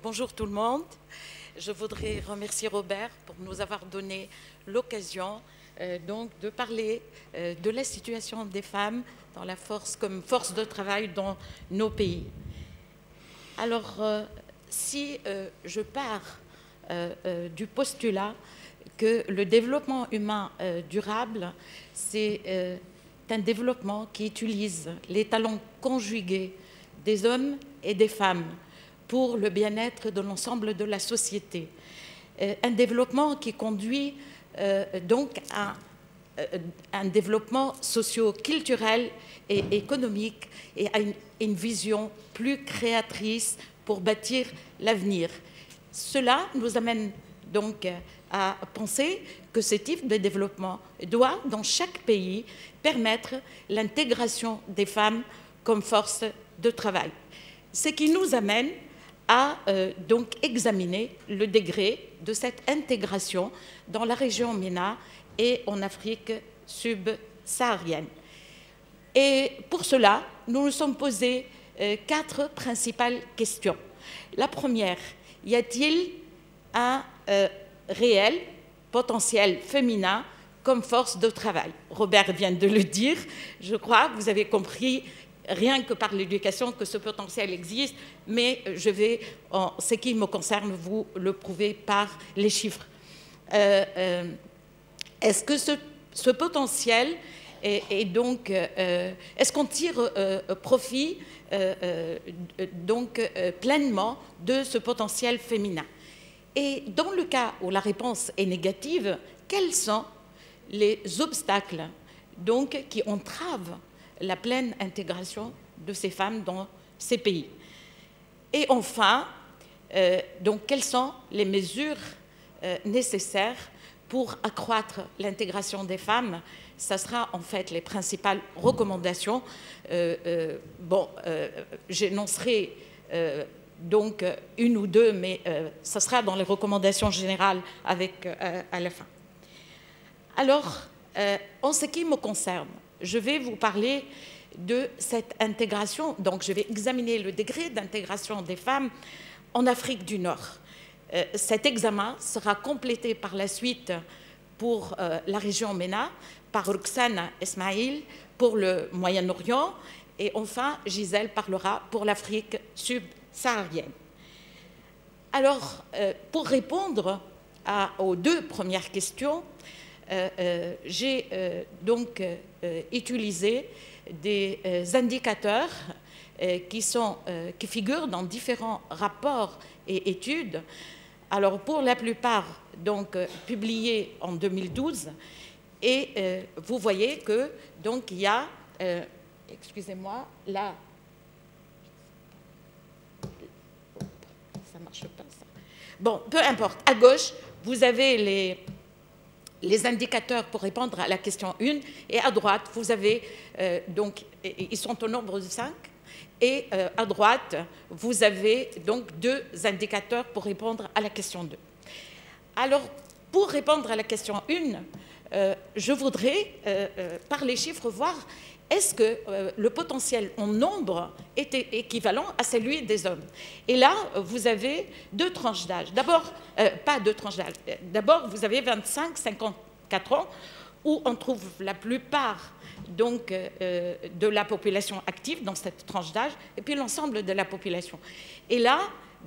Bonjour tout le monde. Je voudrais remercier Robert pour nous avoir donné l'occasion donc de parler de la situation des femmes dans la force, comme force de travail dans nos pays. Alors, si je pars du postulat que le développement humain durable, c'est un développement qui utilise les talents conjugués des hommes et des femmes pour le bien-être de l'ensemble de la société. Un développement qui conduit donc à un développement socio-culturel et économique et à une vision plus créatrice pour bâtir l'avenir. Cela nous amène donc à penser que ce type de développement doit, dans chaque pays, permettre l'intégration des femmes comme force de travail. Ce qui nous amène à donc examiner le degré de cette intégration dans la région MENA et en Afrique subsaharienne. Et pour cela, nous nous sommes posés 4 principales questions. La première, y a-t-il un réel potentiel féminin comme force de travail? Robert vient de le dire, je crois, vous avez compris rien que par l'éducation que ce potentiel existe, mais je vais, en ce qui me concerne, vous le prouver par les chiffres. Est-ce que ce potentiel est donc, est-ce qu'on tire profit donc pleinement de ce potentiel féminin? Et dans le cas où la réponse est négative, quels sont les obstacles donc qui entravent la pleine intégration de ces femmes dans ces pays? Et enfin, donc, quelles sont les mesures nécessaires pour accroître l'intégration des femmes? Ça sera en fait les principales recommandations. J'énoncerai donc une ou deux, mais ça sera dans les recommandations générales à la fin. Alors, en ce qui me concerne, je vais vous parler de cette intégration. Donc, je vais examiner le degré d'intégration des femmes en Afrique du Nord. Cet examen sera complété par la suite pour la région MENA, par Roxane Esmaïl pour le Moyen-Orient, et enfin, Gisèle parlera pour l'Afrique subsaharienne. Alors, pour répondre aux 2 premières questions, j'ai donc utilisé des indicateurs qui figurent dans différents rapports et études. Alors, pour la plupart, donc, publiés en 2012, et vous voyez que donc il y a, excusez-moi, là, ça marche pas ça. Bon, peu importe. À gauche, vous avez les indicateurs pour répondre à la question 1, et à droite, vous avez, donc, ils sont au nombre de 5, et à droite, vous avez donc 2 indicateurs pour répondre à la question 2. Alors, pour répondre à la question 1, je voudrais, par les chiffres, voir est-ce que le potentiel en nombre était équivalent à celui des hommes. Et là, vous avez 2 tranches d'âge. D'abord, pas 2 tranches d'âge. D'abord, vous avez 25-54 ans, où on trouve la plupart donc, de la population active dans cette tranche d'âge, et puis l'ensemble de la population. Et là,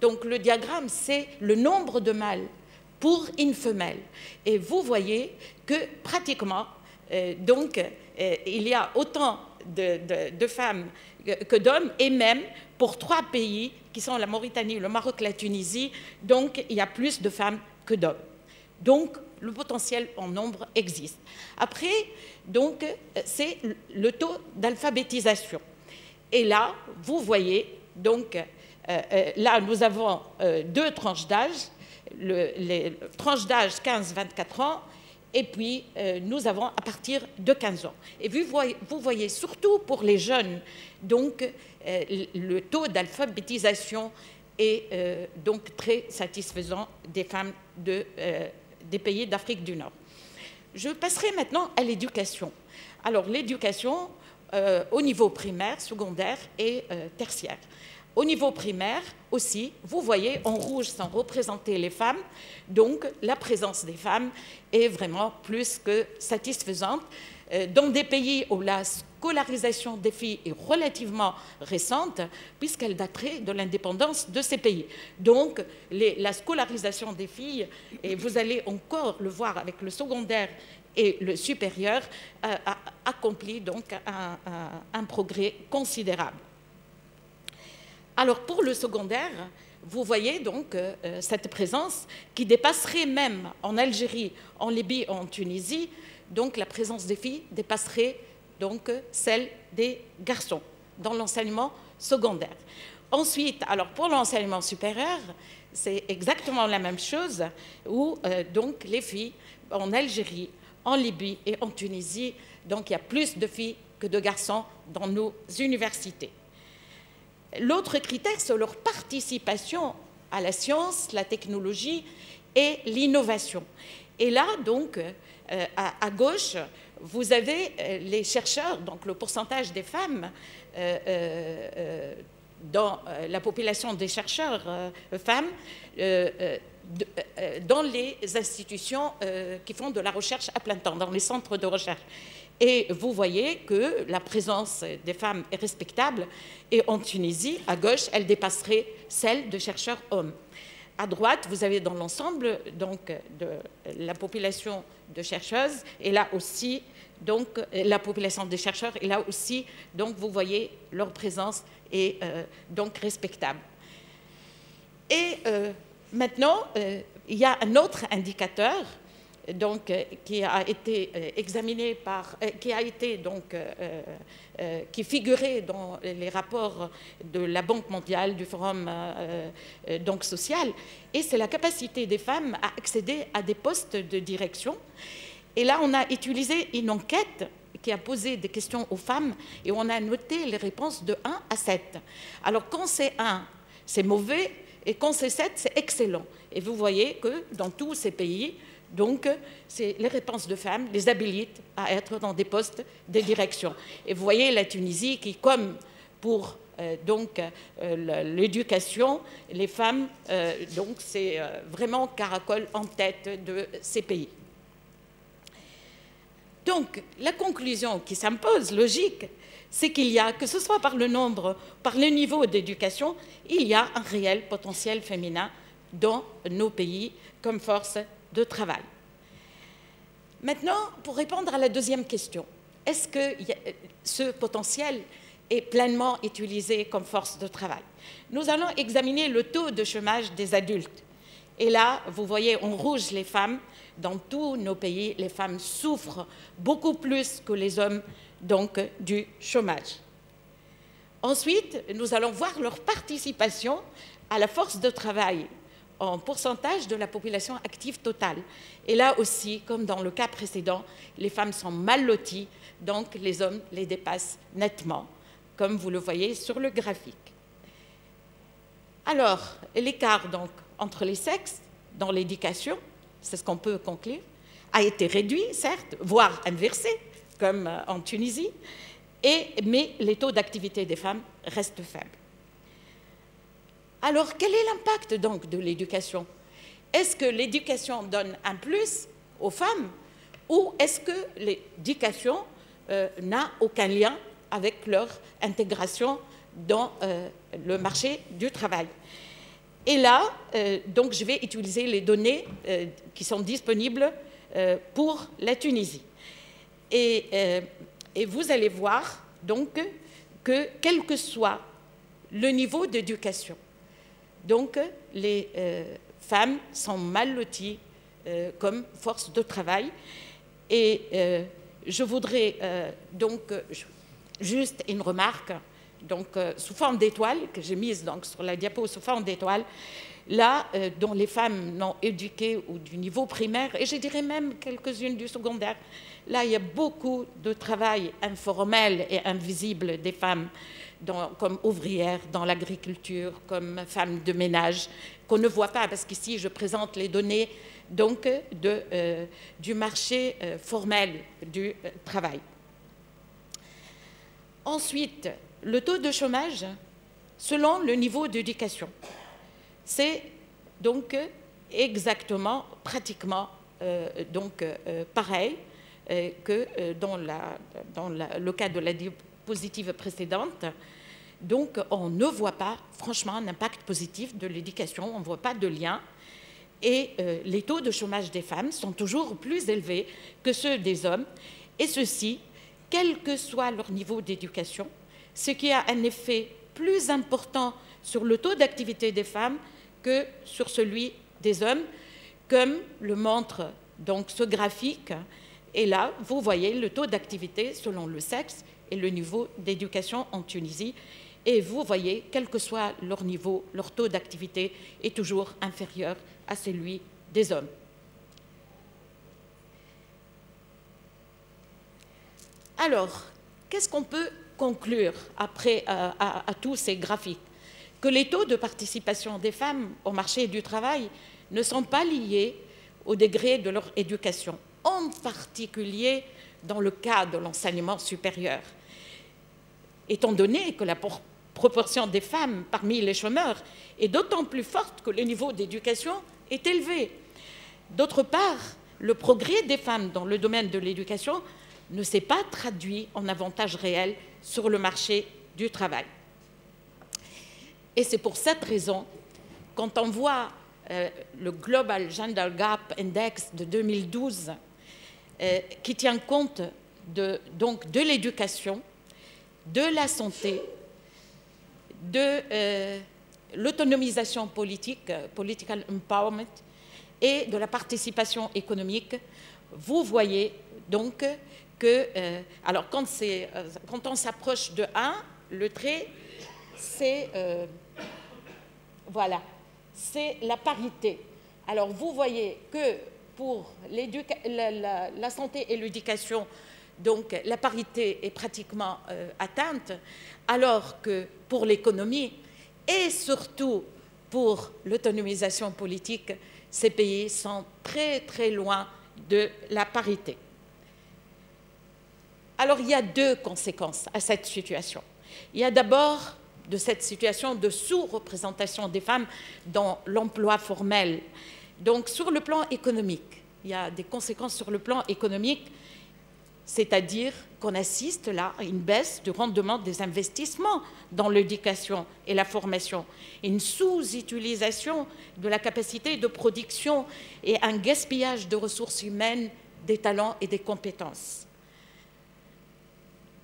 donc, le diagramme, c'est le nombre de mâles pour une femelle. Et vous voyez que pratiquement, donc, il y a autant de femmes que d'hommes, et même pour 3 pays qui sont la Mauritanie, le Maroc, la Tunisie, donc il y a plus de femmes que d'hommes. Donc, le potentiel en nombre existe. Après, donc, c'est le taux d'alphabétisation. Et là, vous voyez, donc, là, nous avons 2 tranches d'âge, les tranches d'âge 15-24 ans, et puis nous avons à partir de 15 ans. Et vous voyez surtout pour les jeunes, donc le taux d'alphabétisation est donc très satisfaisant des femmes des pays d'Afrique du Nord. Je passerai maintenant à l'éducation. Alors l'éducation au niveau primaire, secondaire et tertiaire. Au niveau primaire aussi, vous voyez, en rouge sont représentées les femmes, donc la présence des femmes est vraiment plus que satisfaisante. Dans des pays où la scolarisation des filles est relativement récente, puisqu'elle daterait de l'indépendance de ces pays. Donc, la scolarisation des filles, et vous allez encore le voir avec le secondaire et le supérieur, accomplit donc un progrès considérable. Alors, pour le secondaire, vous voyez donc cette présence qui dépasserait même en Algérie, en Libye, en Tunisie, donc la présence des filles dépasserait donc celle des garçons dans l'enseignement secondaire. Ensuite, alors pour l'enseignement supérieur, c'est exactement la même chose, où donc les filles en Algérie, en Libye et en Tunisie, donc il y a plus de filles que de garçons dans nos universités. L'autre critère, c'est leur participation à la science, la technologie et l'innovation. Et là, donc, à gauche, vous avez les chercheurs, donc le pourcentage des femmes dans la population des chercheurs femmes dans les institutions qui font de la recherche à plein temps, dans les centres de recherche. Et vous voyez que la présence des femmes est respectable. Et en Tunisie, à gauche, elle dépasserait celle de chercheurs hommes. À droite, vous avez dans l'ensemble donc de la population de chercheuses, et là aussi, donc la population des chercheurs, et là aussi, donc vous voyez leur présence est donc respectable. Et maintenant, il y a un autre indicateur donc, qui a été examiné par, qui figurait dans les rapports de la Banque mondiale, du Forum donc social, et c'est la capacité des femmes à accéder à des postes de direction. Et là, on a utilisé une enquête qui a posé des questions aux femmes et on a noté les réponses de 1 à 7. Alors, quand c'est 1, c'est mauvais, et quand c'est 7, c'est excellent. Et vous voyez que dans tous ces pays, donc, les réponses de femmes les habilitent à être dans des postes de direction. Et vous voyez la Tunisie qui, comme pour l'éducation, les femmes, donc c'est vraiment caracole en tête de ces pays. Donc, la conclusion qui s'impose, logique, c'est qu'il y a, que ce soit par le nombre, par le niveau d'éducation, il y a un réel potentiel féminin dans nos pays comme force de travail. Maintenant, pour répondre à la deuxième question, est-ce que ce potentiel est pleinement utilisé comme force de travail? Nous allons examiner le taux de chômage des adultes. Et là, vous voyez en rouge les femmes. Dans tous nos pays, les femmes souffrent beaucoup plus que les hommes donc, du chômage. Ensuite, nous allons voir leur participation à la force de travail en pourcentage de la population active totale. Et là aussi, comme dans le cas précédent, les femmes sont mal loties, donc les hommes les dépassent nettement, comme vous le voyez sur le graphique. Alors, l'écart donc entre les sexes dans l'éducation, c'est ce qu'on peut conclure, a été réduit, certes, voire inversé, comme en Tunisie, mais les taux d'activité des femmes restent faibles. Alors, quel est l'impact donc de l'éducation? Est-ce que l'éducation donne un plus aux femmes ou est-ce que l'éducation n'a aucun lien avec leur intégration dans le marché du travail? Et là, donc, je vais utiliser les données qui sont disponibles pour la Tunisie. Et vous allez voir donc que quel que soit le niveau d'éducation, donc les femmes sont mal loties comme force de travail. Et je voudrais donc juste une remarque, donc sous forme d'étoile, que j'ai mise donc sur la diapo sous forme d'étoile, là, dont les femmes non éduquées ou du niveau primaire, et je dirais même quelques-unes du secondaire, là, il y a beaucoup de travail informel et invisible des femmes comme ouvrières dans l'agriculture, comme femmes de ménage, qu'on ne voit pas, parce qu'ici, je présente les données donc, du marché formel du travail. Ensuite, le taux de chômage selon le niveau d'éducation. C'est donc exactement, pratiquement pareil que dans le cas de la diapositive précédente. Donc, on ne voit pas, franchement, un impact positif de l'éducation, on ne voit pas de lien. Et les taux de chômage des femmes sont toujours plus élevés que ceux des hommes, et ceci, quel que soit leur niveau d'éducation, ce qui a un effet plus important sur le taux d'activité des femmes que sur celui des hommes, comme le montre donc ce graphique. Et là, vous voyez le taux d'activité selon le sexe et le niveau d'éducation en Tunisie. Et vous voyez, quel que soit leur niveau, leur taux d'activité est toujours inférieur à celui des hommes. Alors, qu'est-ce qu'on peut conclure après à tous ces graphiques? Que les taux de participation des femmes au marché du travail ne sont pas liés au degré de leur éducation, en particulier dans le cas de l'enseignement supérieur. Étant donné que la proportion des femmes parmi les chômeurs est d'autant plus forte que le niveau d'éducation est élevé. D'autre part, le progrès des femmes dans le domaine de l'éducation ne s'est pas traduit en avantages réels sur le marché du travail. Et c'est pour cette raison, quand on voit le Global Gender Gap Index de 2012, qui tient compte de l'éducation, de la santé, de l'autonomisation politique, political empowerment, et de la participation économique, vous voyez donc que, alors quand on s'approche de 1, le trait, c'est voilà, c'est la parité. Alors vous voyez que pour la santé et l'éducation, donc la parité est pratiquement atteinte, alors que pour l'économie et surtout pour l'autonomisation politique, ces pays sont très très loin de la parité. Alors il y a deux conséquences à cette situation. Il y a d'abord de cette situation de sous-représentation des femmes dans l'emploi formel. Donc sur le plan économique, il y a des conséquences sur le plan économique, c'est-à-dire qu'on assiste là à une baisse du rendement des investissements dans l'éducation et la formation, une sous-utilisation de la capacité de production et un gaspillage de ressources humaines, des talents et des compétences.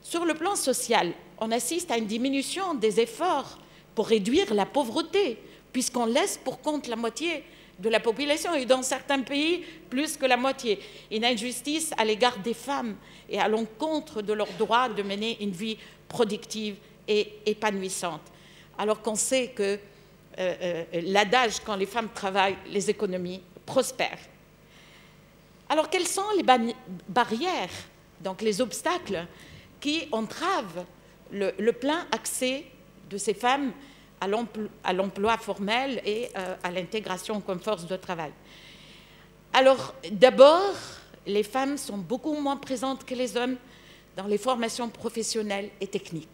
Sur le plan social, on assiste à une diminution des efforts pour réduire la pauvreté, puisqu'on laisse pour compte la moitié de la population, et dans certains pays, plus que la moitié. Une injustice à l'égard des femmes et à l'encontre de leur droit de mener une vie productive et épanouissante. Alors qu'on sait que l'adage, quand les femmes travaillent, les économies prospèrent. Alors, quelles sont les barrières, donc les obstacles qui entravent le plein accès de ces femmes à l'emploi formel et à l'intégration comme force de travail? Alors, d'abord, les femmes sont beaucoup moins présentes que les hommes dans les formations professionnelles et techniques.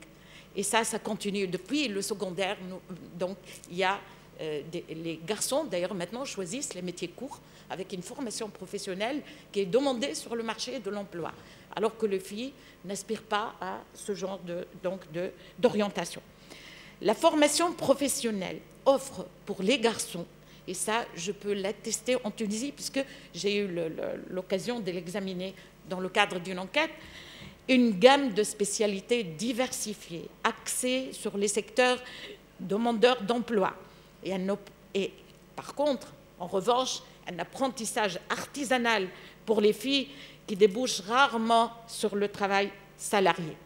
Et ça continue depuis le secondaire. Donc, il y a les garçons, d'ailleurs, maintenant, choisissent les métiers courts avec une formation professionnelle qui est demandée sur le marché de l'emploi, alors que les filles n'aspirent pas à ce genre d'orientation. La formation professionnelle offre pour les garçons, et ça, je peux l'attester en Tunisie, puisque j'ai eu l'occasion de l'examiner dans le cadre d'une enquête, une gamme de spécialités diversifiées, axées sur les secteurs demandeurs d'emploi. Et par contre, en revanche, un apprentissage artisanal pour les filles qui débouche rarement sur le travail salarié.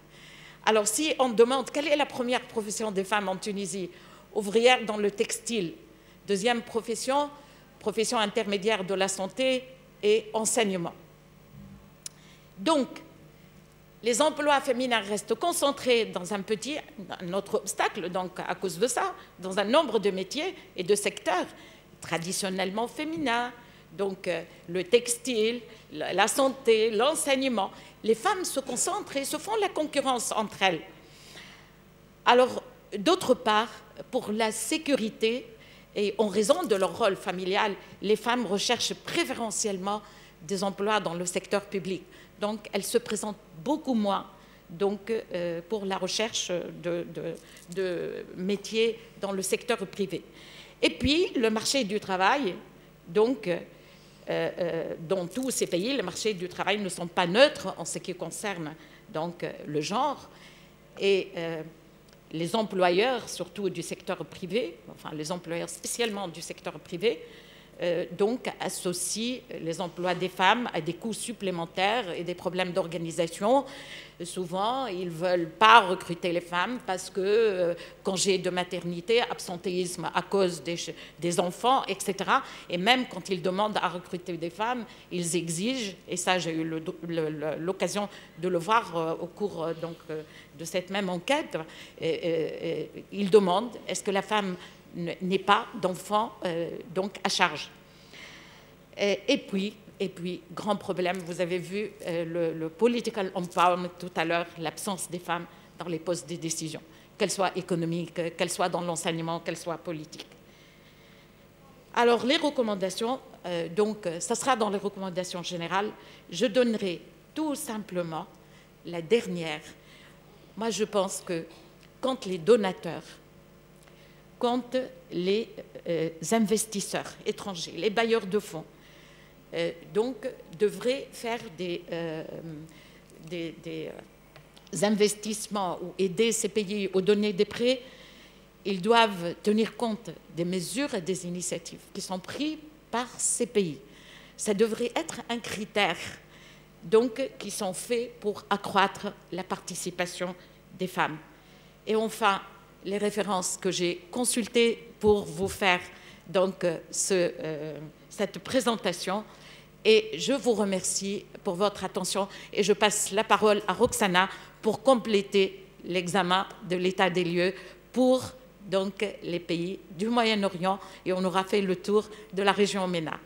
Alors, si on demande quelle est la première profession des femmes en Tunisie, ouvrière dans le textile, deuxième profession, profession intermédiaire de la santé et enseignement. Donc, les emplois féminins restent concentrés dans un autre obstacle, donc à cause de ça, dans un nombre de métiers et de secteurs traditionnellement féminins, donc le textile, la santé, l'enseignement. Les femmes se concentrent et se font la concurrence entre elles. Alors, d'autre part, pour la sécurité, et en raison de leur rôle familial, les femmes recherchent préférentiellement des emplois dans le secteur public. Donc, elles se présentent beaucoup moins donc, pour la recherche de métiers dans le secteur privé. Et puis, le marché du travail, donc, dans tous ces pays, les marchés du travail ne sont pas neutres en ce qui concerne donc, le genre. Et les employeurs, surtout du secteur privé, enfin les employeurs spécialement du secteur privé, donc associent les emplois des femmes à des coûts supplémentaires et des problèmes d'organisation. Souvent, ils ne veulent pas recruter les femmes parce que congé de maternité, absentéisme à cause des enfants, etc. Et même quand ils demandent à recruter des femmes, ils exigent, et ça j'ai eu l'occasion de le voir au cours donc, de cette même enquête, ils demandent est-ce que la femme n'ait pas d'enfants donc à charge. Et puis, grand problème, vous avez vu le political empowerment tout à l'heure, l'absence des femmes dans les postes de décision, qu'elles soient économiques, qu'elles soient dans l'enseignement, qu'elles soient politiques. Alors, les recommandations, donc, ça sera dans les recommandations générales. Je donnerai tout simplement la dernière. Moi, je pense que quand les donateurs, quand les investisseurs étrangers, les bailleurs de fonds, donc devraient faire des investissements ou aider ces pays ou donner des prêts, ils doivent tenir compte des mesures et des initiatives qui sont prises par ces pays. Ça devrait être un critère donc, qui sont faits pour accroître la participation des femmes. Et enfin, les références que j'ai consultées pour vous faire donc, cette présentation. Et je vous remercie pour votre attention et je passe la parole à Roxana pour compléter l'examen de l'état des lieux pour donc, les pays du Moyen-Orient et on aura fait le tour de la région MENA.